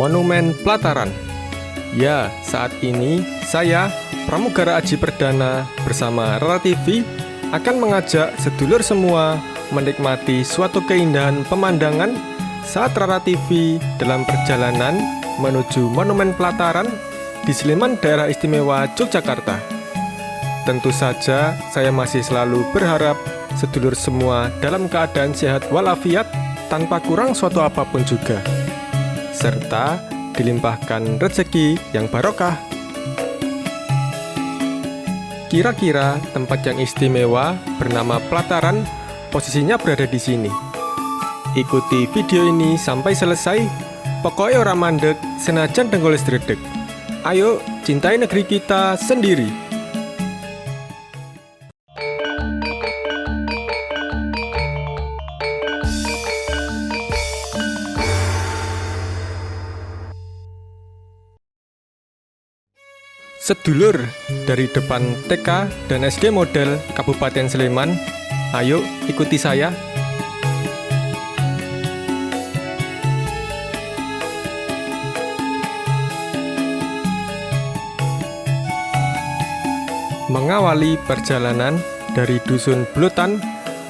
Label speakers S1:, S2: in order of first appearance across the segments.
S1: Monumen Plataran. Ya, saat ini saya, Pramugara Aji Perdana bersama Rara TV akan mengajak sedulur semua menikmati suatu keindahan pemandangan saat Rara TV dalam perjalanan menuju Monumen Plataran di Sleman, Daerah Istimewa Yogyakarta. Tentu saja saya masih selalu berharap sedulur semua dalam keadaan sehat walafiat tanpa kurang suatu apapun juga, serta dilimpahkan rezeki yang barokah. Kira-kira tempat yang istimewa bernama Plataran posisinya berada di sini. Ikuti video ini sampai selesai, pokoknya orang mandek senajan dengkulis dredeg. Ayo, cintai negeri kita sendiri. Sedulur dari depan TK dan SD Model Kabupaten Sleman, ayo ikuti saya. Mengawali perjalanan dari Dusun Blutan,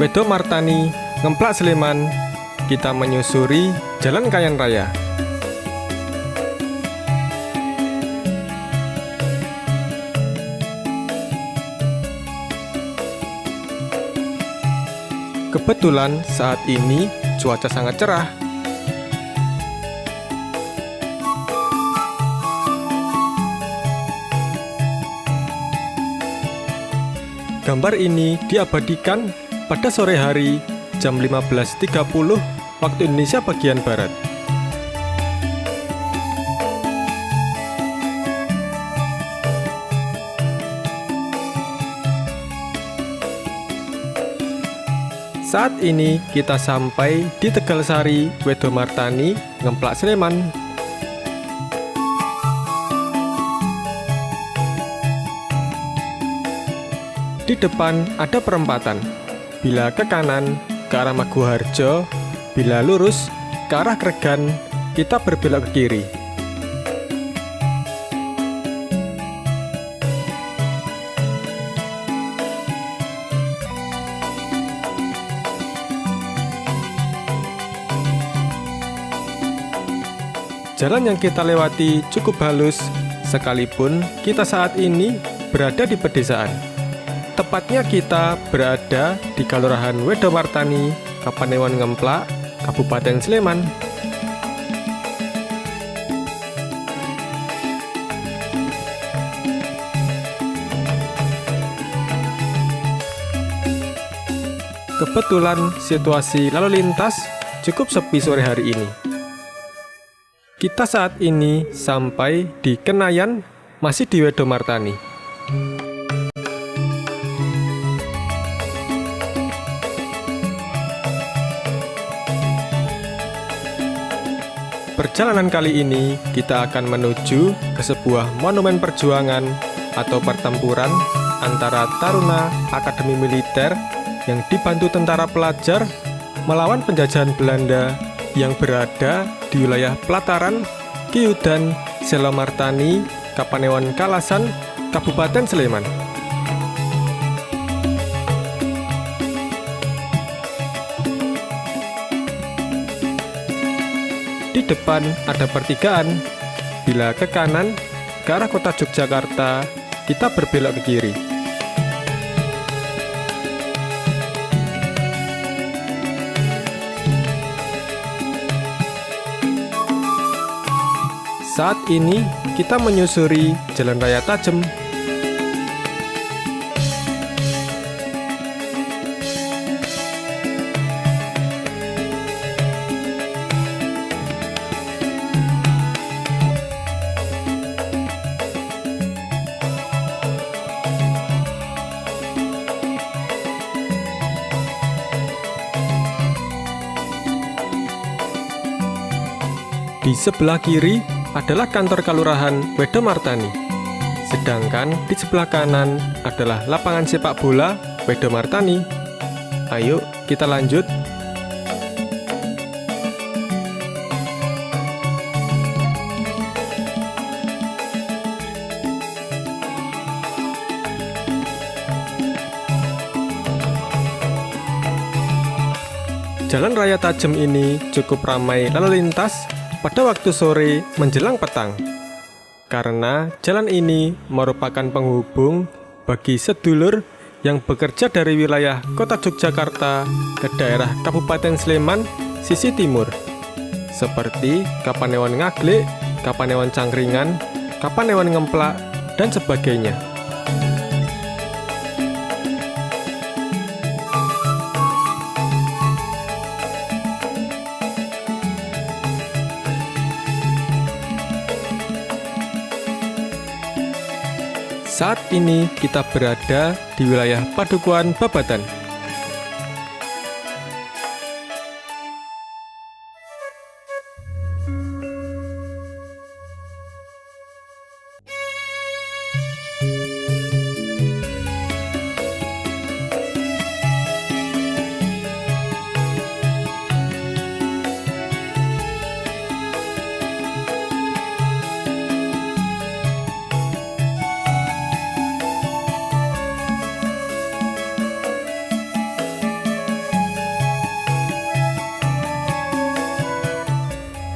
S1: Wedo Martani, Ngemplak Sleman, kita menyusuri Jalan Kayan Raya. Kebetulan saat ini cuaca sangat cerah. Gambar ini diabadikan pada sore hari jam 15.30 waktu Indonesia bagian Barat. Saat ini kita sampai di Tegalsari, Wedo Martani, Ngemplak Sleman. Di depan ada perempatan. Bila ke kanan, ke arah Maguharjo. Bila lurus, ke arah Kregan, kita berbelok ke kiri. Jalan yang kita lewati cukup halus, sekalipun kita saat ini berada di pedesaan. Tepatnya kita berada di Kelurahan Wedo Martani, Kapanewon Ngemplak, Kabupaten Sleman. Kebetulan situasi lalu lintas cukup sepi sore hari ini. Kita saat ini sampai di Kenayan, masih di Wedo Martani. Perjalanan kali ini kita akan menuju ke sebuah monumen perjuangan atau pertempuran antara taruna Akademi Militer yang dibantu tentara pelajar melawan penjajahan Belanda yang berada di wilayah Plataran, Kiyudan, Selomartani, Kapanewon Kalasan, Kabupaten Sleman. Di depan ada pertigaan. Bila ke kanan, ke arah kota Yogyakarta, kita berbelok ke kiri. Saat ini kita menyusuri Jalan Raya Tajem. Di sebelah kiri adalah kantor Kelurahan Wedo Martani. Sedangkan di sebelah kanan adalah lapangan sepak bola Wedo Martani. Ayo kita lanjut. Jalan Raya Tajem ini cukup ramai lalu lintas pada waktu sore menjelang petang. Karena jalan ini merupakan penghubung bagi sedulur yang bekerja dari wilayah kota Yogyakarta ke daerah Kabupaten Sleman sisi timur, seperti Kapanewon Ngaglik, Kapanewon Cangkringan, Kapanewon Ngemplak, dan sebagainya. Saat ini kita berada di wilayah Padukuhan Babatan.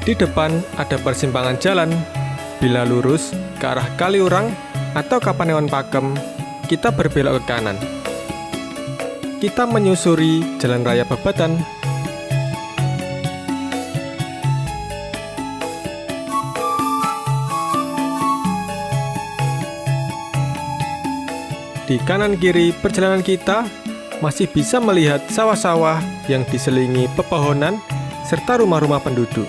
S1: Di depan ada persimpangan jalan. Bila lurus ke arah Kaliurang atau Kapanewon Pakem, kita berbelok ke kanan. Kita menyusuri Jalan Raya Babatan. Di kanan kiri perjalanan kita masih bisa melihat sawah-sawah yang diselingi pepohonan serta rumah-rumah penduduk.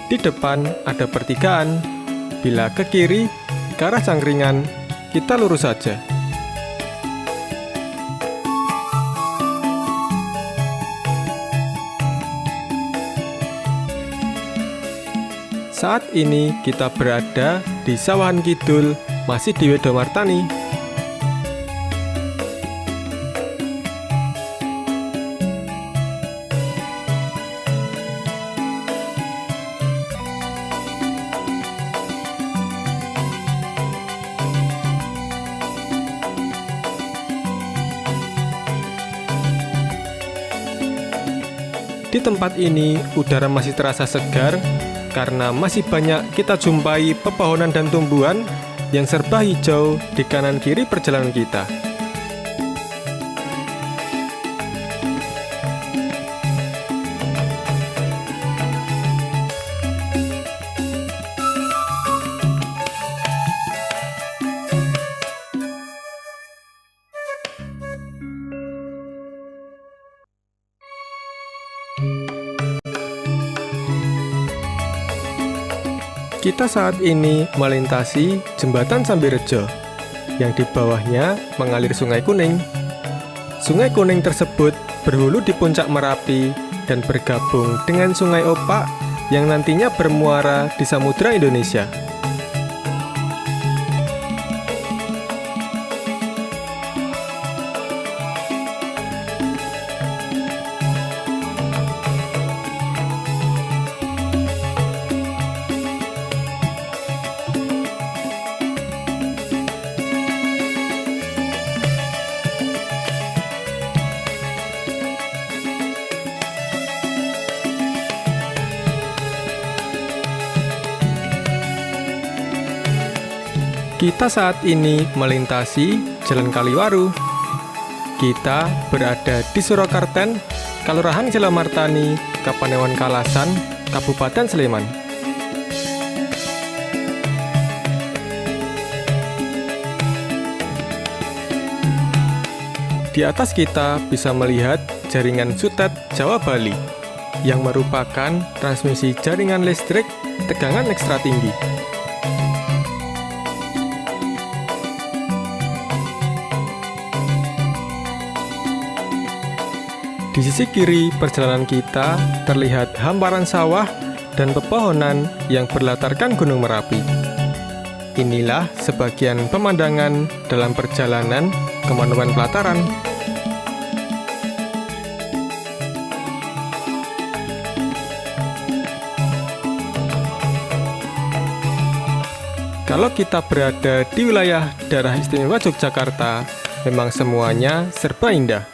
S1: Di depan ada pertigaan. Bila ke kiri, ke arah Cangkringan, kita lurus saja. Saat ini kita berada di Sawahan Kidul, masih di Wedomartani. Di tempat ini, udara masih terasa segar karena masih banyak kita jumpai pepohonan dan tumbuhan yang serba hijau di kanan kiri perjalanan kita. Kita saat ini melintasi Jembatan Sambirejo, yang di bawahnya mengalir Sungai Kuning. Sungai Kuning tersebut berhulu di puncak Merapi dan bergabung dengan Sungai Opak yang nantinya bermuara di Samudra Indonesia. Kita saat ini melintasi Jalan Kaliwaru. Kita berada di Surakarten, Kalurahan Cilamartani, Kapanewon Kalasan, Kabupaten Sleman. Di atas kita bisa melihat jaringan Sutet Jawa Bali, yang merupakan transmisi jaringan listrik tegangan ekstra tinggi. Di sisi kiri perjalanan kita terlihat hamparan sawah dan pepohonan yang berlatarkan Gunung Merapi. Inilah sebagian pemandangan dalam perjalanan ke Monumen Pelataran. Kalau kita berada di wilayah daerah istimewa Yogyakarta, memang semuanya serba indah.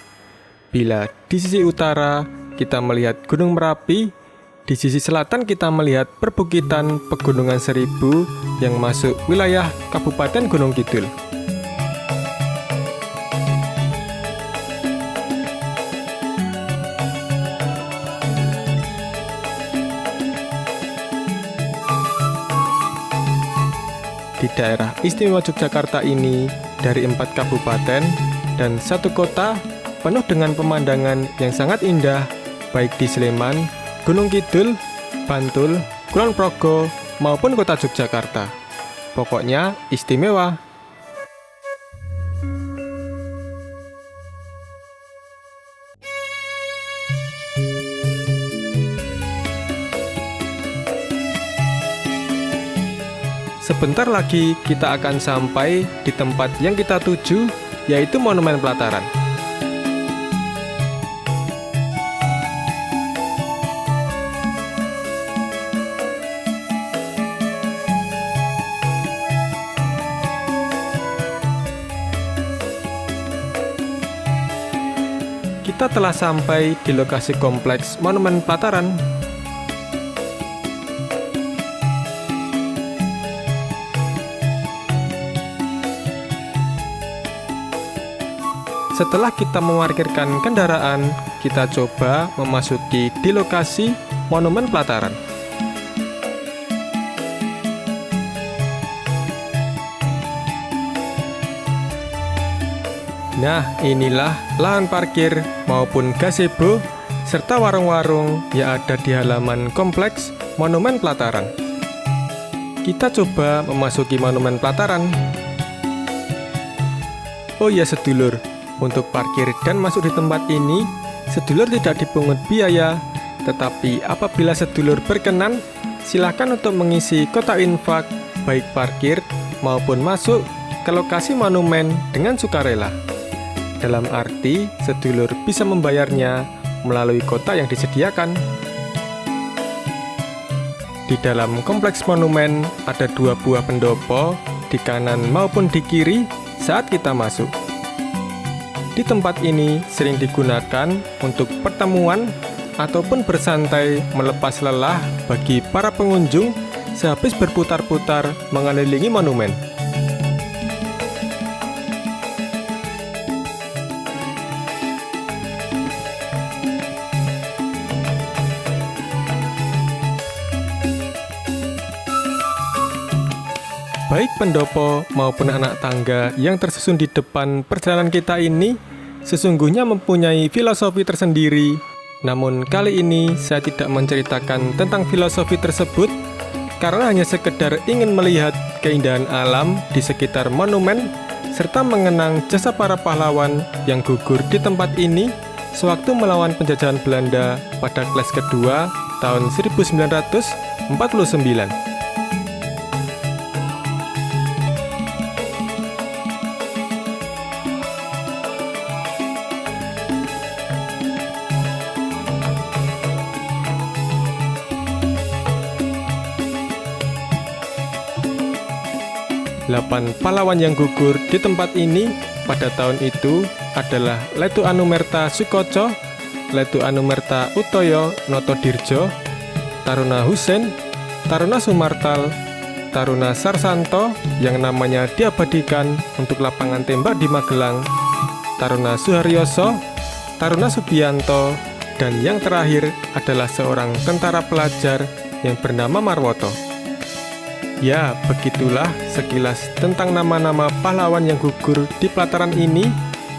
S1: Bila di sisi utara kita melihat Gunung Merapi, di sisi selatan kita melihat perbukitan Pegunungan Seribu yang masuk wilayah Kabupaten Gunung Kidul. Di daerah istimewa Yogyakarta ini, dari 4 kabupaten dan 1 kota, penuh dengan pemandangan yang sangat indah, baik di Sleman, Gunung Kidul, Bantul, Kulon Progo, maupun kota Yogyakarta. Pokoknya istimewa. Sebentar lagi kita akan sampai di tempat yang kita tuju, yaitu Monumen Pelataran. Kita telah sampai di lokasi kompleks Monumen Pelataran. Setelah kita memarkirkan kendaraan, kita coba memasuki di lokasi Monumen Pelataran. Nah, inilah lahan parkir maupun gazebo serta warung-warung yang ada di halaman kompleks Monumen Pelataran. Kita coba memasuki Monumen Pelataran. Oh iya sedulur, untuk parkir dan masuk di tempat ini, sedulur tidak dipungut biaya, tetapi apabila sedulur berkenan, silakan untuk mengisi kotak infak, baik parkir maupun masuk ke lokasi monumen dengan sukarela. Dalam arti, sedulur bisa membayarnya melalui kotak yang disediakan. Di dalam kompleks monumen ada 2 buah pendopo di kanan maupun di kiri saat kita masuk. Di tempat ini sering digunakan untuk pertemuan ataupun bersantai melepas lelah bagi para pengunjung sehabis berputar-putar mengelilingi monumen. Baik pendopo maupun anak tangga yang tersusun di depan perjalanan kita ini sesungguhnya mempunyai filosofi tersendiri. Namun kali ini saya tidak menceritakan tentang filosofi tersebut karena hanya sekedar ingin melihat keindahan alam di sekitar monumen serta mengenang jasa para pahlawan yang gugur di tempat ini sewaktu melawan penjajahan Belanda pada kelas kedua tahun 1949. 8 pahlawan yang gugur di tempat ini pada tahun itu adalah Letu Anumerta Sukoco, Letu Anumerta Utoyo Notodirjo, Taruna Husein, Taruna Sumartal, Taruna Sarsanto yang namanya diabadikan untuk lapangan tembak di Magelang, Taruna Suharyoso, Taruna Subianto, dan yang terakhir adalah seorang tentara pelajar yang bernama Marwoto. Ya, begitulah sekilas tentang nama-nama pahlawan yang gugur di pelataran ini,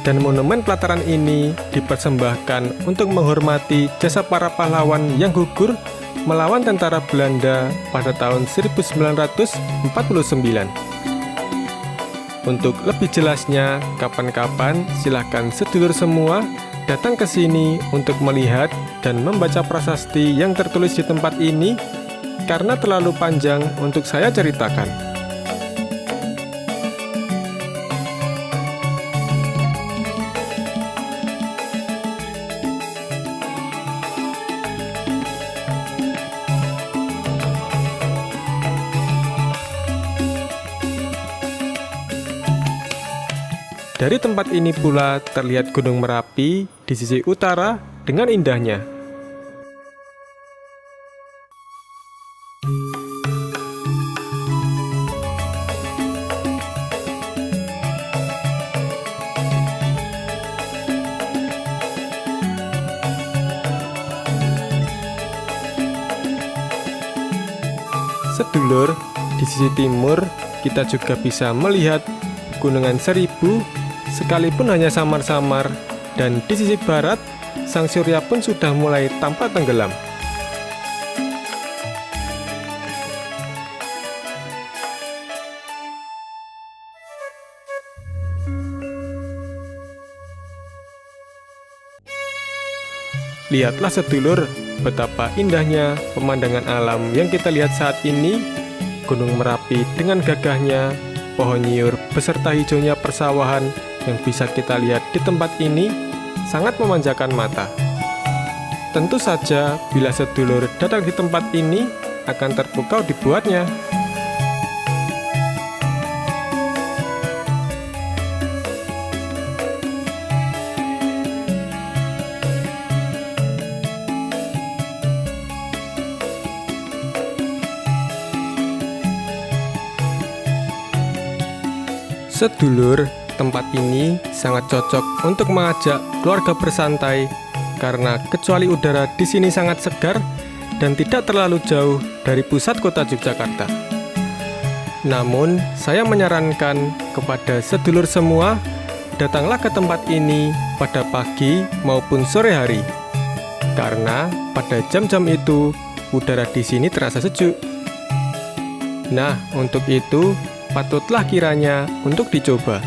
S1: dan monumen pelataran ini dipersembahkan untuk menghormati jasa para pahlawan yang gugur melawan tentara Belanda pada tahun 1949. Untuk lebih jelasnya, kapan-kapan silahkan sedulur semua datang ke sini untuk melihat dan membaca prasasti yang tertulis di tempat ini, karena terlalu panjang untuk saya ceritakan. Dari tempat ini pula terlihat Gunung Merapi di sisi utara dengan indahnya. Sedulur, di sisi timur kita juga bisa melihat Gunungan Seribu, sekalipun hanya samar-samar, dan di sisi barat, sang surya pun sudah mulai tampak tenggelam. Lihatlah sedulur, betapa indahnya pemandangan alam yang kita lihat saat ini. Gunung Merapi dengan gagahnya, pohon nyiur beserta hijaunya persawahan yang bisa kita lihat di tempat ini sangat memanjakan mata. Tentu saja bila sedulur datang di tempat ini akan terpukau dibuatnya. Sedulur, tempat ini sangat cocok untuk mengajak keluarga bersantai karena kecuali udara di sini sangat segar dan tidak terlalu jauh dari pusat kota Yogyakarta. Namun, saya menyarankan kepada sedulur semua, datanglah ke tempat ini pada pagi maupun sore hari. Karena pada jam-jam itu, udara di sini terasa sejuk. Nah, untuk itu, patutlah kiranya untuk dicoba.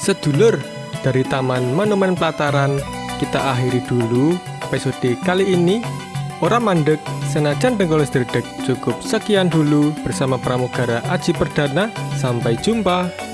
S1: Sedulur, dari Taman Monumen Pelataran, kita akhiri dulu episode kali ini. Ora mandek, senajan dengkul dredeg. Cukup sekian dulu bersama Pramugara Aji Perdana. Sampai jumpa.